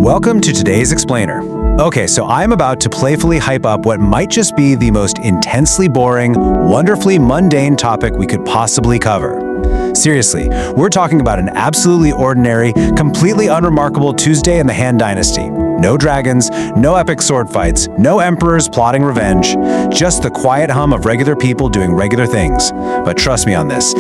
Welcome to today's Explainer. Okay, so I'm about to playfully hype up what might just be the most intensely boring, wonderfully mundane topic we could possibly cover. Seriously, we're talking about an absolutely ordinary, completely unremarkable Tuesday in the Han Dynasty. No dragons, no epic sword fights, no emperors plotting revenge, just the quiet hum of regular people doing regular things. But trust me on this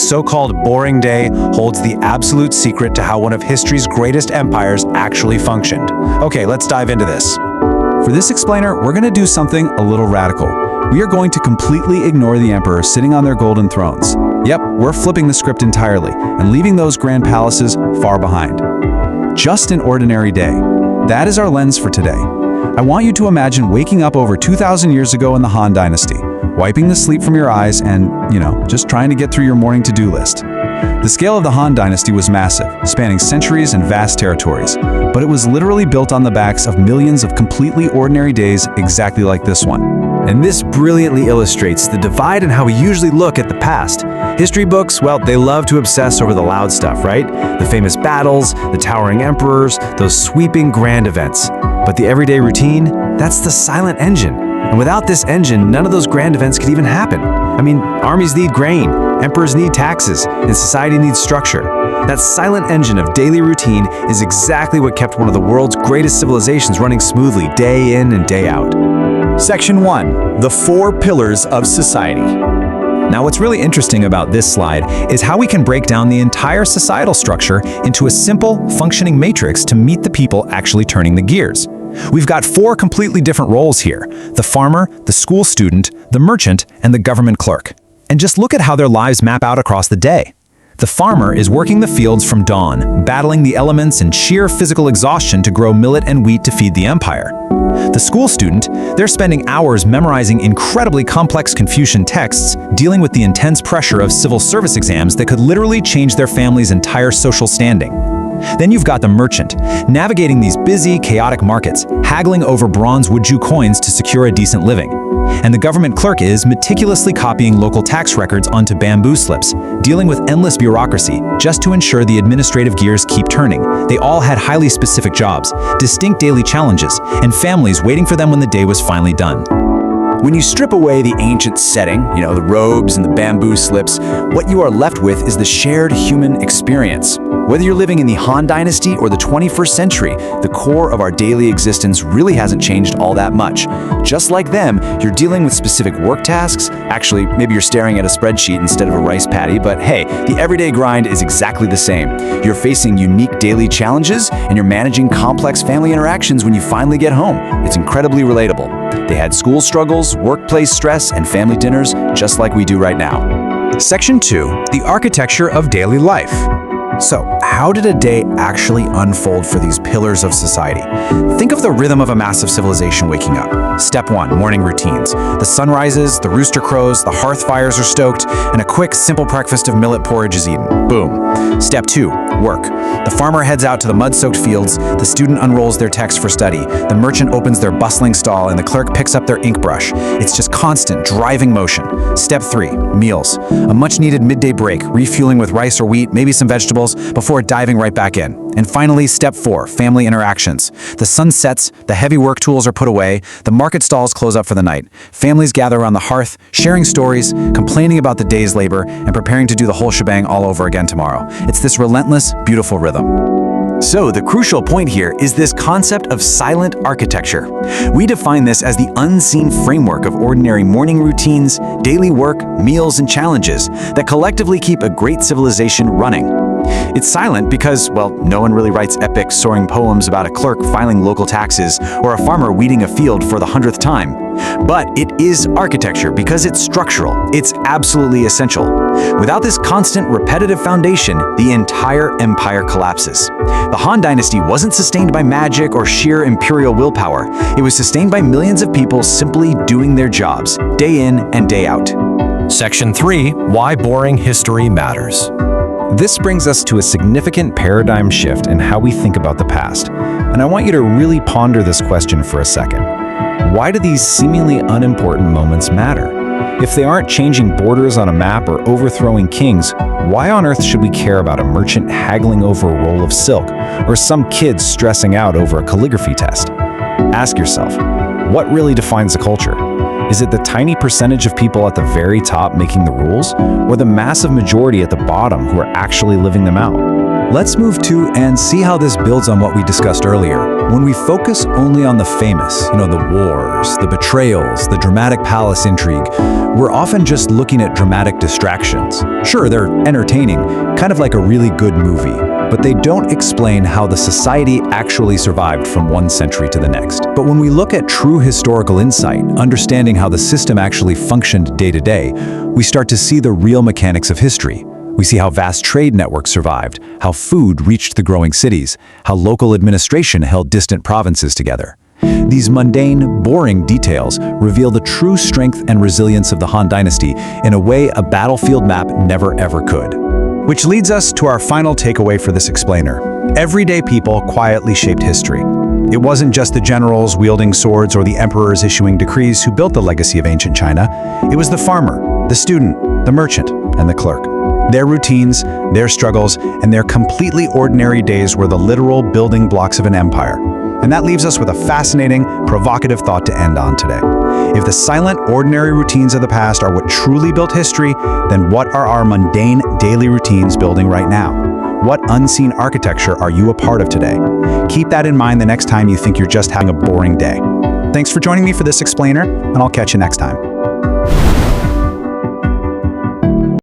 so-called boring day holds the absolute secret to how one of history's greatest empires actually functioned. Okay, let's dive into this. For this explainer, we're going to do something a little radical. We are going to completely ignore the emperor sitting on their golden thrones. Yep, we're flipping the script entirely and leaving those grand palaces far behind. Just an ordinary day. That is our lens for today. I want you to imagine waking up over 2,000 years ago in the Han Dynasty, wiping the sleep from your eyes and, just trying to get through your morning to-do list. The scale of the Han Dynasty was massive, spanning centuries and vast territories, but it was literally built on the backs of millions of completely ordinary days exactly like this one. And this brilliantly illustrates the divide in how we usually look at the past. History books, well, they love to obsess over the loud stuff, right? The famous battles, the towering emperors, those sweeping grand events. But the everyday routine, that's the silent engine. And without this engine, none of those grand events could even happen. I mean, armies need grain, emperors need taxes, and society needs structure. That silent engine of daily routine is exactly what kept one of the world's greatest civilizations running smoothly day in and day out. Section 1. The 4 Pillars of Society. Now, what's really interesting about this slide is how we can break down the entire societal structure into a simple, functioning matrix to meet the people actually turning the gears. We've got 4 completely different roles here: the farmer, the school student, the merchant, and the government clerk. And just look at how their lives map out across the day. The farmer is working the fields from dawn, battling the elements and sheer physical exhaustion to grow millet and wheat to feed the empire. The school student, they're spending hours memorizing incredibly complex Confucian texts, dealing with the intense pressure of civil service exams that could literally change their family's entire social standing. Then you've got the merchant, navigating these busy, chaotic markets, haggling over bronze Wuju coins to secure a decent living. And the government clerk is meticulously copying local tax records onto bamboo slips, dealing with endless bureaucracy just to ensure the administrative gears keep turning. They all had highly specific jobs, distinct daily challenges, and families waiting for them when the day was finally done. When you strip away the ancient setting, the robes and the bamboo slips, what you are left with is the shared human experience. Whether you're living in the Han Dynasty or the 21st century, the core of our daily existence really hasn't changed all that much. Just like them, you're dealing with specific work tasks. Actually, maybe you're staring at a spreadsheet instead of a rice paddy, but hey, the everyday grind is exactly the same. You're facing unique daily challenges, and you're managing complex family interactions when you finally get home. It's incredibly relatable. They had school struggles, workplace stress, and family dinners just like we do right now. Section 2. The architecture of daily life. So, how did a day actually unfold for these pillars of society? Think of the rhythm of a massive civilization waking up. Step 1, morning routines. The sun rises, the rooster crows, the hearth fires are stoked, and a quick, simple breakfast of millet porridge is eaten. Boom. Step 2, work. The farmer heads out to the mud-soaked fields, the student unrolls their text for study, the merchant opens their bustling stall, and the clerk picks up their ink brush. It's just constant, driving motion. Step 3, meals. A much-needed midday break, refueling with rice or wheat, maybe some vegetables, before diving right back in. And finally, step 4, family interactions. The sun sets, the heavy work tools are put away, the market stalls close up for the night. Families gather around the hearth, sharing stories, complaining about the day's labor, and preparing to do the whole shebang all over again tomorrow. It's this relentless, beautiful rhythm. So the crucial point here is this concept of silent architecture. We define this as the unseen framework of ordinary morning routines, daily work, meals, and challenges that collectively keep a great civilization running. It's silent because, well, no one really writes epic, soaring poems about a clerk filing local taxes or a farmer weeding a field for the 100th time. But it is architecture because it's structural. It's absolutely essential. Without this constant, repetitive foundation, the entire empire collapses. The Han Dynasty wasn't sustained by magic or sheer imperial willpower. It was sustained by millions of people simply doing their jobs, day in and day out. Section 3. Why boring history matters. This brings us to a significant paradigm shift in how we think about the past. And I want you to really ponder this question for a second. Why do these seemingly unimportant moments matter? If they aren't changing borders on a map or overthrowing kings, why on earth should we care about a merchant haggling over a roll of silk or some kids stressing out over a calligraphy test? Ask yourself, what really defines a culture? Is it the tiny percentage of people at the very top making the rules, or the massive majority at the bottom who are actually living them out? Let's move to and see how this builds on what we discussed earlier. When we focus only on the famous, the wars, the betrayals, the dramatic palace intrigue, we're often just looking at dramatic distractions. Sure, they're entertaining, kind of like a really good movie, but they don't explain how the society actually survived from one century to the next. But when we look at true historical insight, understanding how the system actually functioned day to day, we start to see the real mechanics of history. We see how vast trade networks survived, how food reached the growing cities, how local administration held distant provinces together. These mundane, boring details reveal the true strength and resilience of the Han Dynasty in a way a battlefield map never ever could. Which leads us to our final takeaway for this explainer. Everyday people quietly shaped history. It wasn't just the generals wielding swords or the emperors issuing decrees who built the legacy of ancient China. It was the farmer, the student, the merchant, and the clerk. Their routines, their struggles, and their completely ordinary days were the literal building blocks of an empire. And that leaves us with a fascinating, provocative thought to end on today. If the silent, ordinary routines of the past are what truly built history, then what are our mundane, daily routines building right now? What unseen architecture are you a part of today? Keep that in mind the next time you think you're just having a boring day. Thanks for joining me for this explainer, and I'll catch you next time.